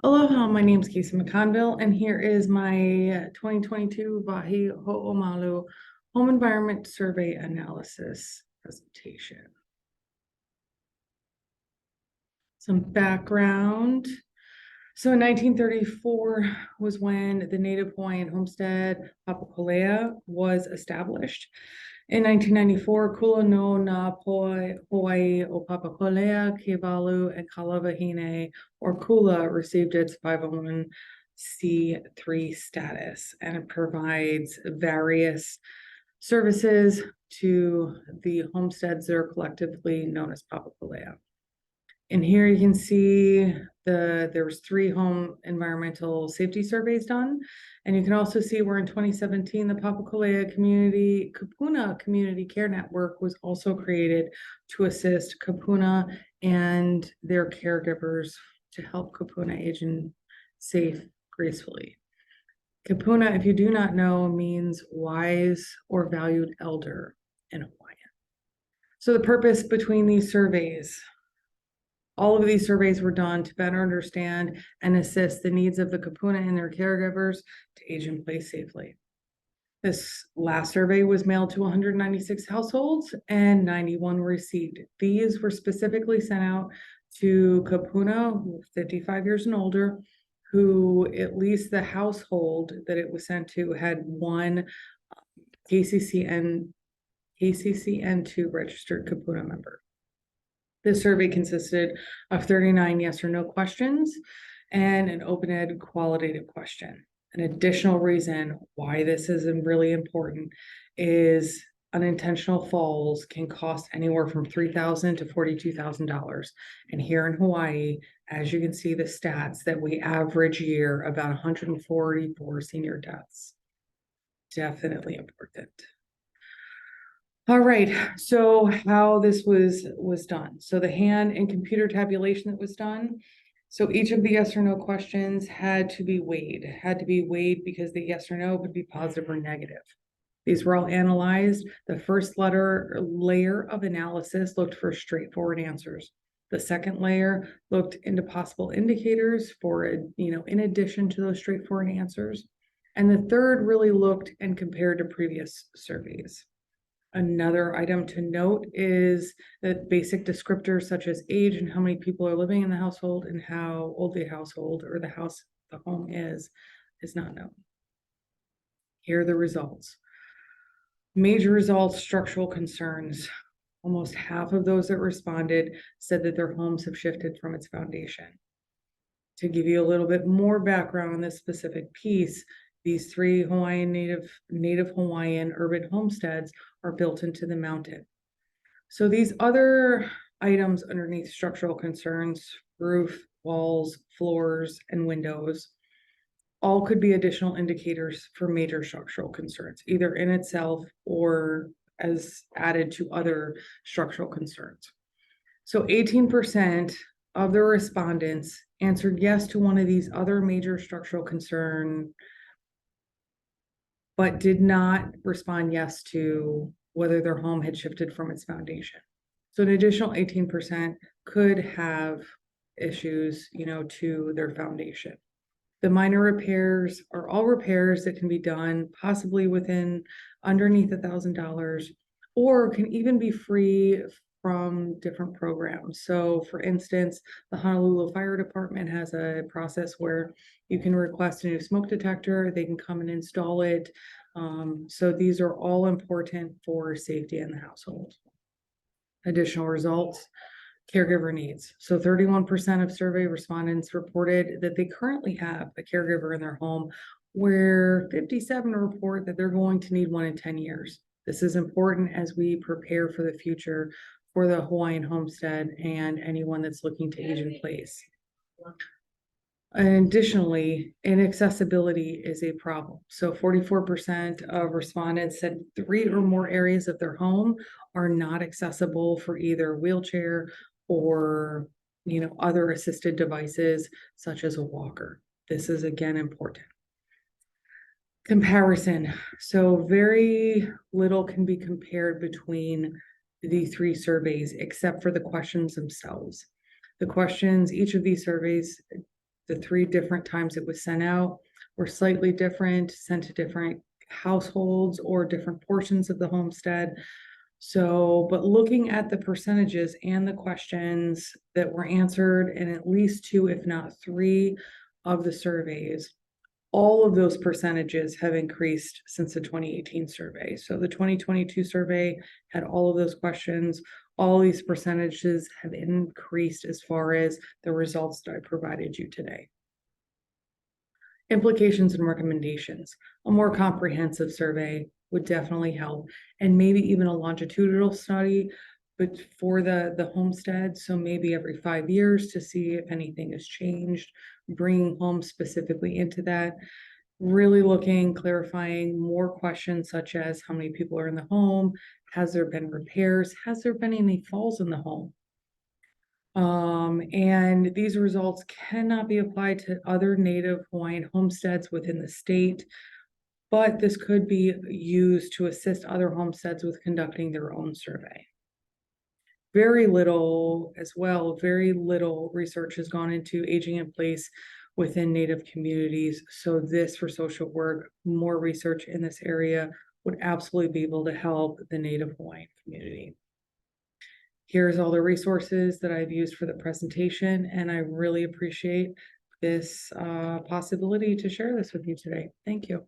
Aloha, my name is Casey McConville, and here is my 2022 Wahi Ho'omalu Home Environment Survey Analysis presentation. Some background. So in 1934 was when the Native Hawaiian homestead Papakolea was established. In 1994, Kula no na Poi Hawaii o Papakolea, Kevalu, and Kalavahine, or Kula, received its 501c3 status, and it provides various services to the homesteads that are collectively known as Papakolea. And here you can see there was 3 home environmental safety surveys done. And you can also see where in 2017, the Papakolea Kupuna Community Care Network was also created to assist Kupuna and their caregivers to help Kupuna age in safe, gracefully. Kupuna, if you do not know, means wise or valued elder in Hawaiian. So the purpose between these surveys, all of these surveys were done to better understand and assist the needs of the kupuna and their caregivers to age in place safely. This last survey was mailed to 196 households and 91 were received. These were specifically sent out to kupuna 55 years and older, who at least the household that it was sent to had one KCCN2 registered kupuna member. This survey consisted of 39 yes or no questions and an open-ended qualitative question. An additional reason why this is really important is unintentional falls can cost anywhere from $3,000 to $42,000. And here in Hawaii, as you can see the stats, that we average year about 144 senior deaths. Definitely important. All right, so how this was done. So the hand and computer tabulation that was done. So each of the yes or no questions had to be weighed because the yes or no would be positive or negative. These were all analyzed. The first layer of analysis looked for straightforward answers. The second layer looked into possible indicators for, in addition to those straightforward answers. And the third really looked and compared to previous surveys. Another item to note is that basic descriptors such as age and how many people are living in the household and how old the household or the home is not known. Here are the results. Major results, structural concerns. Almost half of those that responded said that their homes have shifted from its foundation. To give you a little bit more background on this specific piece, these 3 Hawaiian native Hawaiian urban homesteads are built into the mountain. So these other items underneath structural concerns, roof, walls, floors, and windows, all could be additional indicators for major structural concerns, either in itself or as added to other structural concerns. So 18% of the respondents answered yes to one of these other major structural concerns, but did not respond yes to whether their home had shifted from its foundation. So an additional 18% could have issues, to their foundation. The minor repairs are all repairs that can be done possibly underneath $1,000, or can even be free from different programs. So for instance, the Honolulu Fire Department has a process where you can request a new smoke detector, they can come and install it. So these are all important for safety in the household. Additional results, caregiver needs. So 31% of survey respondents reported that they currently have a caregiver in their home, where 57 report that they're going to need one in 10 years. This is important as we prepare for the future for the Hawaiian homestead and anyone that's looking to age in place. And additionally, inaccessibility is a problem. So 44% of respondents said 3 or more areas of their home are not accessible for either wheelchair or, other assisted devices such as a walker. This is again important. Comparison. So very little can be compared between the 3 surveys except for the questions themselves. The questions, each of these surveys The 3 different times it was sent out were slightly different, sent to different households or different portions of the homestead. So, but looking at the percentages and the questions that were answered in at least 2, if not 3 of the surveys, all of those percentages have increased since the 2018 survey. So the 2022 survey had all of those questions. All these percentages have increased as far as the results that I provided you today. Implications and recommendations. A more comprehensive survey would definitely help, and maybe even a longitudinal study, but for the homestead, so maybe every 5 years to see if anything has changed, bringing home specifically into that, really looking, clarifying more questions such as how many people are in the home, has there been repairs, has there been any falls in the home? And these results cannot be applied to other Native Hawaiian homesteads within the state, but this could be used to assist other homesteads with conducting their own survey. Very little research has gone into aging in place within Native communities. So this for social work, more research in this area would absolutely be able to help the Native Hawaiian community. Here's all the resources that I've used for the presentation, and I really appreciate this possibility to share this with you today. Thank you.